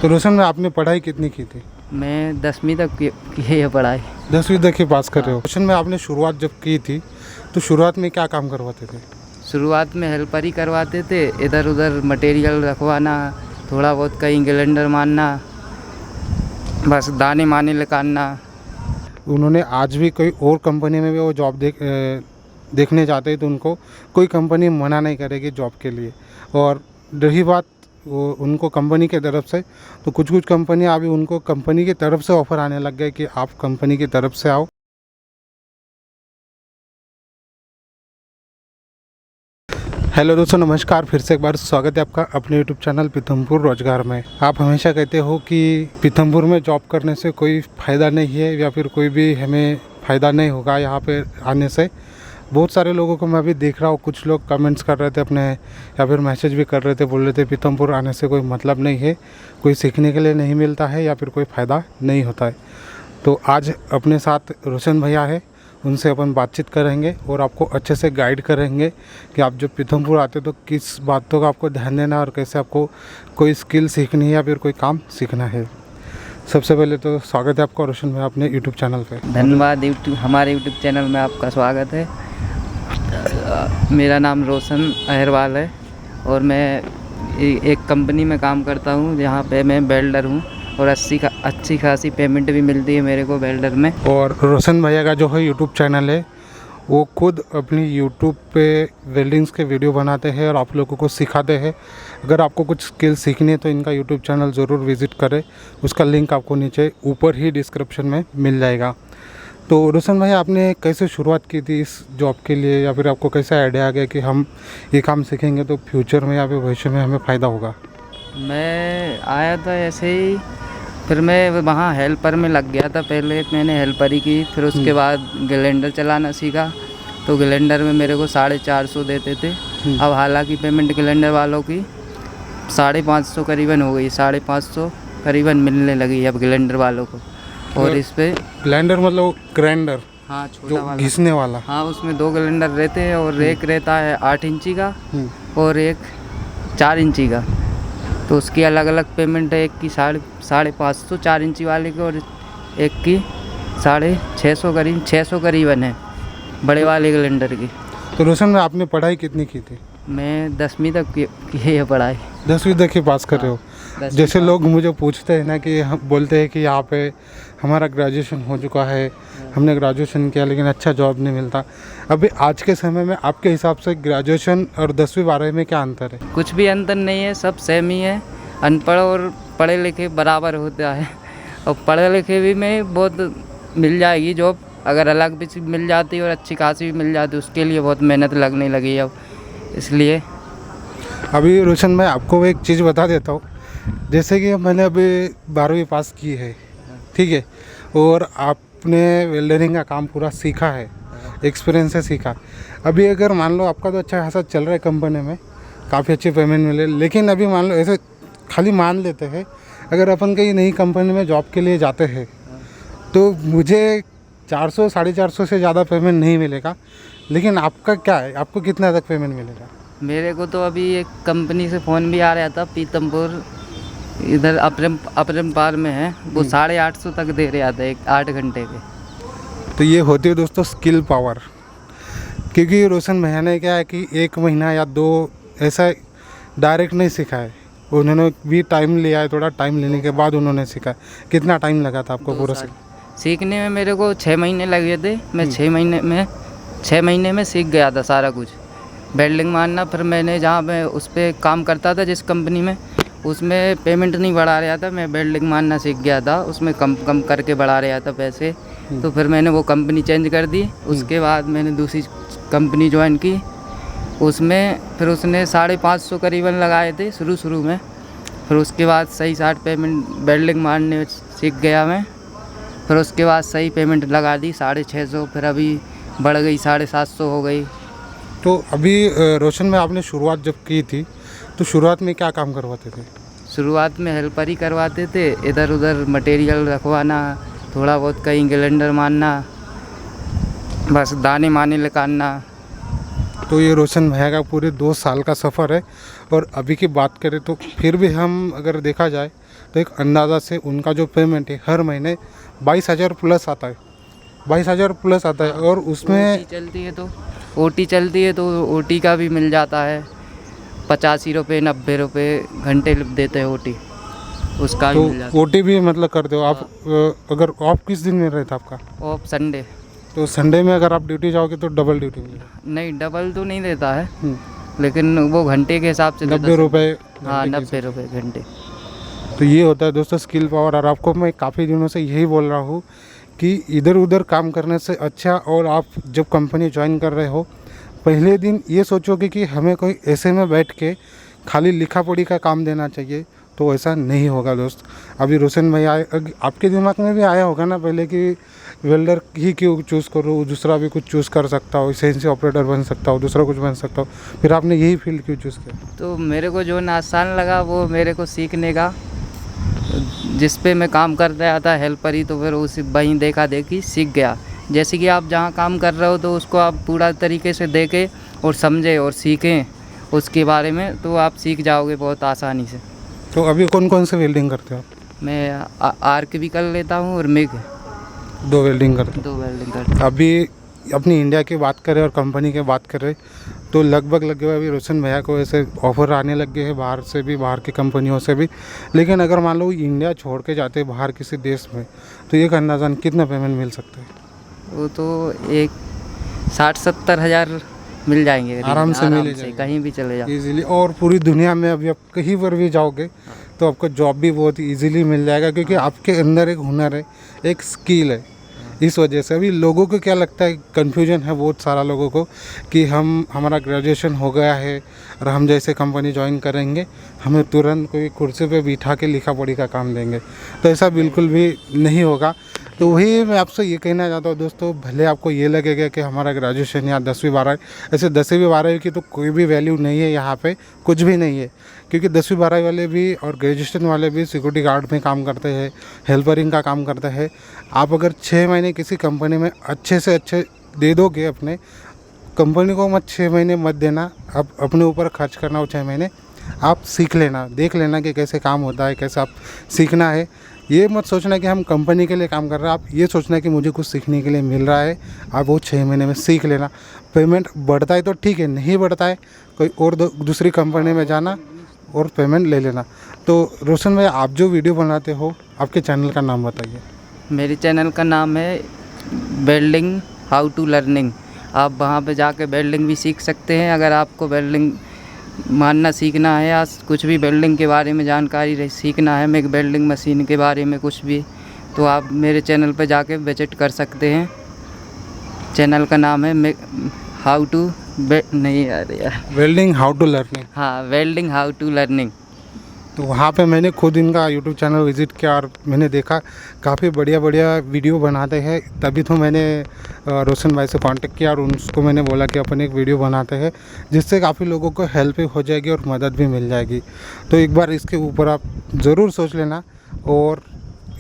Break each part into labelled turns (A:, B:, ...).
A: तो रोशन में आपने पढ़ाई कितनी की थी?
B: मैं 10वीं तक की है पढ़ाई।
A: 10वीं तक ही पास कर रहे हो। रोशन में आपने शुरुआत जब की थी तो शुरुआत में क्या काम करवाते थे?
B: शुरुआत में हेल्पर ही करवाते थे, इधर उधर मटेरियल रखवाना, थोड़ा बहुत कहीं सिलेंडर मारना, बस दाने माने निकालना।
A: उन्होंने आज भी कोई और कंपनी में भी वो जॉब देखने जाते हैं तो उनको कोई कंपनी मना नहीं करेगी जॉब के लिए। और रही बात वो उनको कंपनी के तरफ से, तो कुछ कुछ कंपनियां अभी उनको कंपनी की तरफ से ऑफ़र आने लग गए कि आप कंपनी की तरफ से आओ। हेलो दोस्तों, नमस्कार। फिर से एक बार स्वागत है आपका अपने यूट्यूब चैनल पीथमपुर रोजगार में। आप हमेशा कहते हो कि पीथमपुर में जॉब करने से कोई फ़ायदा नहीं है या फिर कोई भी हमें फ़ायदा नहीं होगा यहाँ पे आने से। बहुत सारे लोगों को मैं अभी देख रहा हूँ, कुछ लोग कमेंट्स कर रहे थे अपने या फिर मैसेज भी कर रहे थे, बोल रहे थे पीथमपुर आने से कोई मतलब नहीं है, कोई सीखने के लिए नहीं मिलता है या फिर कोई फ़ायदा नहीं होता है। तो आज अपने साथ रोशन भैया है, उनसे अपन बातचीत करेंगे और आपको अच्छे से गाइड करेंगे कि आप जब पीथमपुर आते तो किस बातों का आपको ध्यान देना और कैसे आपको कोई स्किल सीखनी है या फिर कोई काम सीखना है। सबसे पहले तो स्वागत है आपका रोशन भाई अपने यूट्यूब चैनल पे।
B: धन्यवाद। हमारे यूट्यूब चैनल में आपका स्वागत है। मेरा नाम रोशन अहिरवाल है और मैं एक कंपनी में काम करता हूँ जहाँ पे मैं वेल्डर हूँ और अच्छी खासी पेमेंट भी मिलती है मेरे को वेल्डर में।
A: और रोशन भैया का जो है यूट्यूब चैनल है, वो खुद अपनी यूट्यूब पे वेल्डिंग्स के वीडियो बनाते हैं और आप लोगों को सिखाते हैं। अगर आपको कुछ स्किल सीखनी है तो इनका यूट्यूब चैनल ज़रूर विज़िट करें, उसका लिंक आपको नीचे ऊपर ही डिस्क्रिप्शन में मिल जाएगा। तो रोशन भाई, आपने कैसे शुरुआत की थी इस जॉब के लिए या फिर आपको कैसा आइडिया आ गया कि हम ये काम सीखेंगे तो फ्यूचर में या फिर भविष्य में हमें फ़ायदा होगा?
B: मैं आया था ऐसे ही, फिर मैं वहाँ हेल्पर में लग गया था। पहले मैंने हेल्पर ही की, फिर उसके बाद ग्राइंडर चलाना सीखा। तो ग्राइंडर में मेरे को 450 देते थे। अब हालांकि पेमेंट ग्राइंडर वालों की 550 करीबन हो गई, 550 करीबन मिलने लगी अब ग्राइंडर वालों को। और इस पे
A: ग्राइंडर मतलब ग्राइंडर?
B: हाँ, छोटा
A: जो
B: वाला
A: घिसने वाला।
B: हाँ, उसमें 2 ग्राइंडर रहते हैं और एक रहता है 8 इंची का और एक 4 इंची का। तो उसकी अलग अलग पेमेंट है, एक की 550 4 इंची वाले की और एक की 650 करीबन है बड़े वाले ग्राइंडर की।
A: तो रोशन में आपने पढ़ाई कितनी की थी?
B: मैं 10वीं तक की है पढ़ाई।
A: 10वीं तक ही पास कर रहे हो? जैसे लोग मुझे पूछते हैं ना कि हम बोलते हैं कि यहाँ पे हमारा ग्रेजुएशन हो चुका है, हमने ग्रेजुएशन किया लेकिन अच्छा जॉब नहीं मिलता। अभी आज के समय में आपके हिसाब से ग्रेजुएशन और 10वीं 12वीं में क्या अंतर है?
B: कुछ भी अंतर नहीं है, सब सेम ही है। अनपढ़ और पढ़े लिखे बराबर होता है। और पढ़े लिखे भी में बहुत मिल जाएगी जॉब, अगर अलग भी मिल जाती और अच्छी खासी भी मिल जाती, उसके लिए बहुत मेहनत लगने लगी अब। इसलिए
A: अभी रोशन मैं आपको एक चीज़ बता देता हूँ। जैसे कि मैंने अभी 12वीं पास की है, ठीक है, और आपने वेल्डरिंग का काम पूरा सीखा है, एक्सपीरियंस से सीखा। अभी अगर मान लो आपका तो अच्छा खासा चल रहा है कंपनी में, काफ़ी अच्छी पेमेंट मिले, लेकिन अभी मान लो ऐसे खाली मान लेते हैं अगर अपन कहीं नई कंपनी में जॉब के लिए जाते हैं तो मुझे 400 450 से ज़्यादा पेमेंट नहीं मिलेगा, लेकिन आपका क्या है, आपको कितना तक पेमेंट मिलेगा?
B: मेरे को तो अभी एक कंपनी से फ़ोन भी आ रहा था, पीतमपुर इधर अपरम पार में है, वो 850 तक दे रहा था 8 घंटे के।
A: तो ये होती है दोस्तों स्किल पावर। क्योंकि रोशन भैया ने क्या है कि 1 महीना या 2 ऐसा डायरेक्ट नहीं सीखा है, उन्होंने भी टाइम लिया है, थोड़ा टाइम लेने के बाद उन्होंने सीखा। कितना टाइम लगा था आपको पूरा
B: सीखने में? मेरे को 6 महीने लगे थे। मैं 6 महीने में सीख गया था सारा कुछ, वेल्डिंग मारना। फिर मैंने जहाँ मैं उस पर काम करता था जिस कंपनी में, उसमें पेमेंट नहीं बढ़ा रहा था, मैं वेल्डिंग मारना सीख गया था, उसमें कम कम करके बढ़ा रहा था पैसे। तो फिर मैंने वो कंपनी चेंज कर दी। उसके बाद मैंने दूसरी कंपनी ज्वाइन की, उसमें फिर उसने 550 करीबन लगाए थे शुरू में। फिर उसके बाद सही 60 पेमेंट वेल्डिंग मारने सीख गया मैं। फिर उसके बाद सही पेमेंट लगा दी 650, फिर अभी बढ़ गई 750 हो गई।
A: तो अभी रोशन में आपने शुरुआत जब की थी तो शुरुआत में क्या काम करवाते थे?
B: शुरुआत में हेल्पर ही करवाते थे, इधर उधर मटेरियल रखवाना, थोड़ा बहुत कहीं सिलेंडर मारना, बस दाने माने निकालना।
A: तो ये रोशन भैया का पूरे 2 साल का सफ़र है। और अभी की बात करें तो फिर भी हम अगर देखा जाए तो एक अंदाज़ा से उनका जो पेमेंट है हर महीने 22,000 प्लस आता है, 22,000 प्लस आता है। और उसमें
B: ओटी चलती है तो ओटी का भी मिल जाता है 85 रुपये 90 रुपये घंटे देते हैं ओटी, उसका भी
A: तो
B: मिल जाता
A: ओटी भी मतलब करते हो आप। अगर ऑफ किस दिन में रहता आपका?
B: है। ऑफ संडे
A: तो संडे में अगर आप ड्यूटी जाओगे तो डबल ड्यूटी मिलेगा।
B: नहीं, डबल तो नहीं देता है, लेकिन वो घंटे के हिसाब से
A: 90 रुपये।
B: हाँ 90 रुपये घंटे।
A: तो ये होता है दोस्तों स्किल पावर। और आपको मैं काफ़ी दिनों से यही बोल रहा हूँ कि इधर उधर काम करने से अच्छा, और आप जब कंपनी ज्वाइन कर रहे हो पहले दिन ये सोचोगे कि हमें कोई ऐसे में बैठ के खाली लिखा पढ़ी का काम देना चाहिए, तो ऐसा नहीं होगा दोस्त। अभी रोशन भाई आए, आपके दिमाग में भी आया होगा ना पहले कि वेल्डर ही क्यों चूज़ करो, दूसरा भी कुछ चूज़ कर सकता हो, सीएनसी ऑपरेटर बन सकता हो, दूसरा कुछ बन सकता हो, फिर आपने यही फील्ड क्यों चूज़ किया?
B: तो मेरे को जो आसान लगा वो मेरे को सीखने का, जिस पे मैं काम कर रहा था हेल्पर ही, तो फिर उसी वहीं देखा देखी सीख गया। जैसे कि आप जहाँ काम कर रहे हो तो उसको आप पूरा तरीके से देखें और समझें और सीखें उसके बारे में, तो आप सीख जाओगे बहुत आसानी से।
A: तो अभी कौन कौन से वेल्डिंग करते हो आप?
B: मैं आर्क भी कर लेता हूँ और मिग,
A: 2 वेल्डिंग करते
B: 2 वेल्डिंग करता हूँ।
A: हो। अभी अपनी इंडिया की बात करें और कंपनी की बात करें तो लगभग अभी रोशन भैया को ऐसे ऑफ़र आने लग गए हैं बाहर से भी, बाहर की कंपनियों से भी। लेकिन अगर मान लो इंडिया छोड़ के जाते हैं बाहर किसी देश में, तो एक अंदाज़न कितना पेमेंट मिल सकता है?
B: वो तो एक 60-70 हज़ार मिल जाएंगे
A: आराम से मिल जाएंगे,
B: कहीं भी चले जाओ
A: इजीली। और पूरी दुनिया में अभी आप कहीं पर भी जाओगे तो आपको जॉब भी बहुत इजीली मिल जाएगा, क्योंकि आपके अंदर एक हुनर है, एक स्किल है। इस वजह से अभी लोगों को क्या लगता है, कन्फ्यूजन है बहुत सारा लोगों को कि हमारा ग्रेजुएशन हो गया है और हम जैसे कंपनी ज्वाइन करेंगे हमें तुरंत कोई कुर्सी पे बिठा के लिखा पढ़ी का काम देंगे, तो ऐसा बिल्कुल भी नहीं होगा। तो वही मैं आपसे ये कहना चाहता हूँ दोस्तों, भले आपको ये लगेगा कि हमारा ग्रेजुएशन या 10वीं 12वीं, ऐसे 10वीं 12वीं की तो कोई भी वैल्यू नहीं है यहाँ पे, कुछ भी नहीं है। क्योंकि 10वीं 12वीं वाले भी और ग्रेजुएशन वाले भी सिक्योरिटी गार्ड में काम करते हैं, हेल्परिंग का काम करते हैं। आप अगर 6 महीने किसी कंपनी में अच्छे से अच्छे दे दोगे, अपने कंपनी को मत 6 महीने मत देना, आप अपने ऊपर खर्च करना वो 6 महीने, आप सीख लेना, देख लेना कि कैसे काम होता है, कैसे आप सीखना है। ये मत सोचना कि हम कंपनी के लिए काम कर रहे हैं, आप ये सोचना कि मुझे कुछ सीखने के लिए मिल रहा है। आप वो 6 महीने में सीख लेना। पेमेंट बढ़ता है तो ठीक है, नहीं बढ़ता है कोई और दूसरी कंपनी में जाना और पेमेंट ले लेना। तो रोशन भाई, आप जो वीडियो बनाते हो, आपके चैनल का नाम बताइए।
B: मेरे चैनल का नाम है वेल्डिंग हाउ टू लर्निंग। आप वहाँ पे जाके वेल्डिंग भी सीख सकते हैं। अगर आपको वेल्डिंग मानना सीखना है या कुछ भी वेल्डिंग के बारे में जानकारी सीखना है, मैं वेल्डिंग मशीन के बारे में कुछ भी, तो आप मेरे चैनल पे जाके विजिट कर सकते हैं। चैनल का नाम है हाउ टू नहीं यार
A: वेल्डिंग हाउ टू लर्निंग।
B: हाँ, वेल्डिंग हाउ टू लर्निंग।
A: तो वहाँ पे मैंने खुद इनका यूट्यूब चैनल विज़िट किया और मैंने देखा काफ़ी बढ़िया बढ़िया वीडियो बनाते हैं। तभी तो मैंने रोशन भाई से कांटेक्ट किया और उसको मैंने बोला कि अपन एक वीडियो बनाते हैं, जिससे काफ़ी लोगों को हेल्प हो जाएगी और मदद भी मिल जाएगी। तो एक बार इसके ऊपर आप ज़रूर सोच लेना, और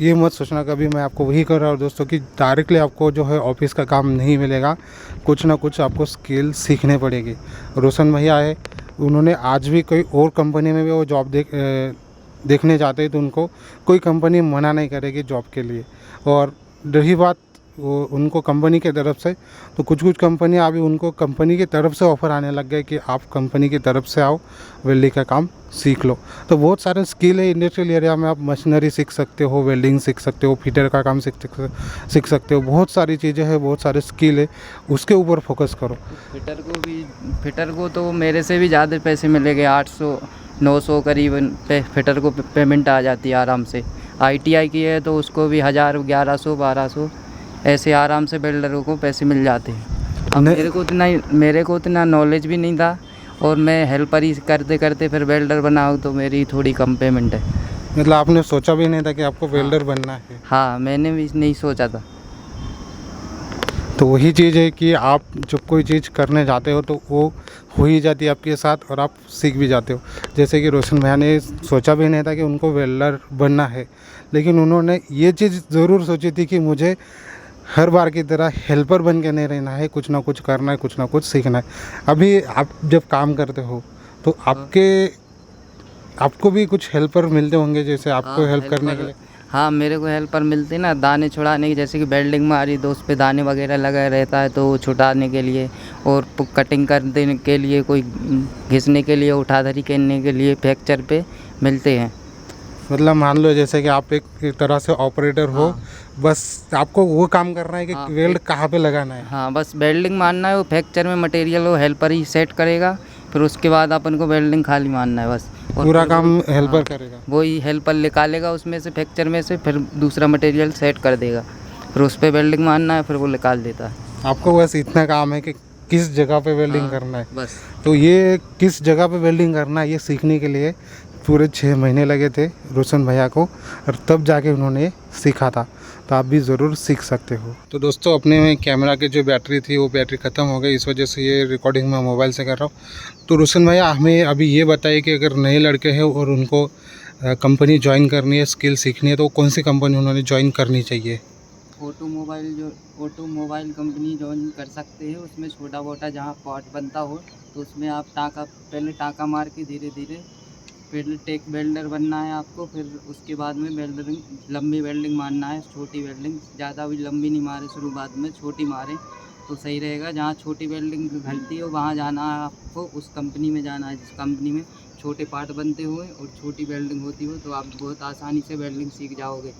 A: ये मत सोचना कभी मैं आपको वही कर रहा हूँ दोस्तों कि डायरेक्टली आपको जो है ऑफिस का काम नहीं मिलेगा, कुछ ना कुछ आपको स्किल सीखने पड़ेगी। रोशन भैया है, उन्होंने आज भी कोई और कंपनी में भी वो जॉब देखने जाते हैं तो उनको कोई कंपनी मना नहीं करेगी जॉब के लिए। और रही बात वो उनको कंपनी की तरफ से, तो कुछ कंपनी अभी उनको कंपनी की तरफ से ऑफ़र आने लग गए कि आप कंपनी की तरफ से आओ, वेल्डिंग का काम सीख लो। तो बहुत सारे स्किल है इंडस्ट्रियल एरिया में, आप मशीनरी सीख सकते हो, वेल्डिंग सीख सकते हो, फिटर का काम सीख सकते हो। बहुत सारी चीज़ें हैं, बहुत सारे स्किल है, उसके ऊपर फोकस करो।
B: फिटर को तो मेरे से भी ज़्यादा पैसे मिलेंगे, 800-900 करीबन फिटर को पेमेंट आ जाती है आराम से। ITI की है तो उसको भी 1000, 1100-1200 ऐसे आराम से बिल्डरों को पैसे मिल जाते हैं। अब मेरे को उतना नॉलेज भी नहीं था, और मैं हेल्पर ही करते करते फिर वेल्डर बनाऊँ तो मेरी थोड़ी कम पेमेंट है।
A: मतलब आपने सोचा भी नहीं था कि आपको वेल्डर बनना है?
B: हाँ, मैंने भी नहीं सोचा था।
A: तो वही चीज़ है कि आप जब कोई चीज़ करने जाते हो तो वो हो ही जाती है आपके साथ, और आप सीख भी जाते हो। जैसे कि रोशन भैया ने सोचा भी नहीं था कि उनको वेल्डर बनना है, लेकिन उन्होंने ये चीज़ ज़रूर सोची थी कि मुझे हर बार की तरह हेल्पर बन के नहीं रहना है, कुछ ना कुछ करना है, कुछ ना कुछ सीखना है। अभी आप जब काम करते हो तो आपके आपको भी कुछ हेल्पर मिलते होंगे, जैसे आपको
B: हाँ,
A: हेल्प करने के
B: हेल्पर।
A: लिए?
B: हाँ, मेरे को हेल्पर मिलते ना दाने छुड़ाने की, जैसे कि वेल्डिंग में आ रही तो उस पे दाने वगैरह लगा रहता है तो वो छुटाने के लिए, और कटिंग कर देने के लिए, कोई घिसने के लिए, उठाधरी करने के लिए फ्रैक्चर पे मिलते हैं।
A: मतलब मान लो जैसे कि आप एक तरह से ऑपरेटर हो,
B: हाँ।
A: बस आपको वो काम करना है कि
B: हाँ,
A: वेल्ड कहाँ पे लगाना है।
B: हाँ, बस वेल्डिंग मारना है, वो फ्रैक्चर में मटेरियल वो हेल्पर ही सेट करेगा, फिर उसके बाद अपन को वेल्डिंग खाली मारना है बस। और
A: पूरा
B: फिर
A: काम
B: वही-
A: हेल्पर
B: हाँ,
A: करेगा।
B: वही हेल्पर निकालेगा उसमें से, फ्रैक्चर में से, फिर दूसरा मटेरियल सेट कर देगा, फिर उस पर वेल्डिंग मारना है, फिर वो निकाल देता है।
A: आपको बस इतना काम है कि किस जगह पे वेल्डिंग
B: हाँ,
A: करना है।
B: बस।
A: तो ये किस जगह पे वेल्डिंग करना है ये सीखने के लिए पूरे 6 महीने लगे थे रोशन भैया को, और तब जाके उन्होंने सीखा था। तो आप भी ज़रूर सीख सकते हो। तो दोस्तों, अपने में कैमरा की जो बैटरी थी वो बैटरी ख़त्म हो गई, इस वजह से ये रिकॉर्डिंग मैं मोबाइल से कर रहा हूँ। तो रोशन भैया हमें अभी ये बताइए कि अगर नए लड़के हैं और उनको कंपनी ज्वाइन करनी है, स्किल सीखनी है, तो कौन सी कंपनी उन्होंने ज्वाइन करनी चाहिए?
B: ऑटोमोबाइल कंपनी ज्वाइन कर सकते हैं। उसमें छोटा मोटा जहाँ पार्ट बनता हो तो उसमें आप पहले टाँका मार के धीरे धीरे, पहले टेक वेल्डर बनना है आपको, फिर उसके बाद में वेल्डरिंग, लंबी वेल्डिंग मारना है। छोटी वेल्डिंग ज़्यादा भी लंबी नहीं मारे शुरुआत में, छोटी मारे तो सही रहेगा। जहाँ छोटी वेल्डिंग घलती हो वहाँ जाना है आपको, उस कंपनी में जाना है जिस कंपनी में छोटे पार्ट बनते हुए और छोटी वेल्डिंग होती हो, तो आप बहुत आसानी से वेल्डिंग सीख जाओगे।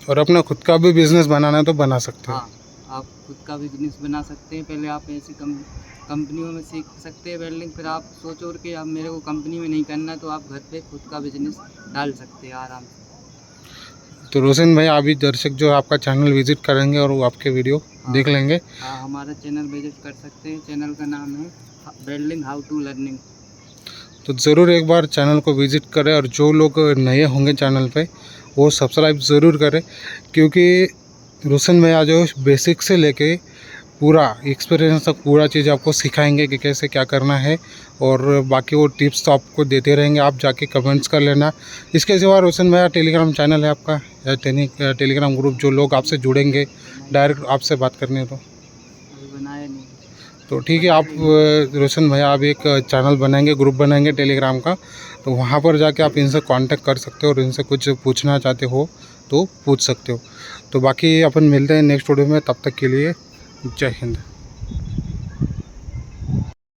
A: और अपना खुद का भी बिजनेस बनाना है तो बना सकते हो।
B: हाँ, आप खुद का बिजनेस बना सकते हैं। पहले आप ऐसी कंपनियों में सीख सकते हैं वेल्डिंग, फिर आप सोचो कि अब मेरे को कंपनी में नहीं करना, तो आप घर पे खुद का बिजनेस डाल सकते हैं आराम से।
A: तो रोशन भाई, अभी दर्शक जो आपका चैनल विजिट करेंगे और वो आपके वीडियो देख लेंगे।
B: हाँ, हमारा चैनल विजिट कर सकते हैं। चैनल का नाम है वेल्डिंग हाउ टू लर्निंग।
A: तो ज़रूर एक बार चैनल को विज़िट करें, और जो लोग नए होंगे चैनल पे वो सब्सक्राइब ज़रूर करें, क्योंकि रोशन भैया जो बेसिक से लेके पूरा एक्सपीरियंस तक पूरा चीज़ आपको सिखाएंगे कि कैसे क्या करना है, और बाकी वो टिप्स तो आपको देते रहेंगे, आप जाके कमेंट्स कर लेना। इसके सिवा रोशन भैया टेलीग्राम चैनल है आपका, या टेलीग्राम ग्रुप, जो लोग आपसे जुड़ेंगे डायरेक्ट आपसे बात करनी है तो?
B: अभी बनाया नहीं।
A: तो ठीक है, आप रोशन भैया आप एक चैनल बनाएंगे, ग्रुप बनाएंगे टेलीग्राम का, तो वहाँ पर जाके आप इनसे कांटेक्ट कर सकते हो, और इनसे कुछ पूछना चाहते हो तो पूछ सकते हो। तो बाकी अपन मिलते हैं नेक्स्ट वीडियो में, तब तक के लिए जय हिंद।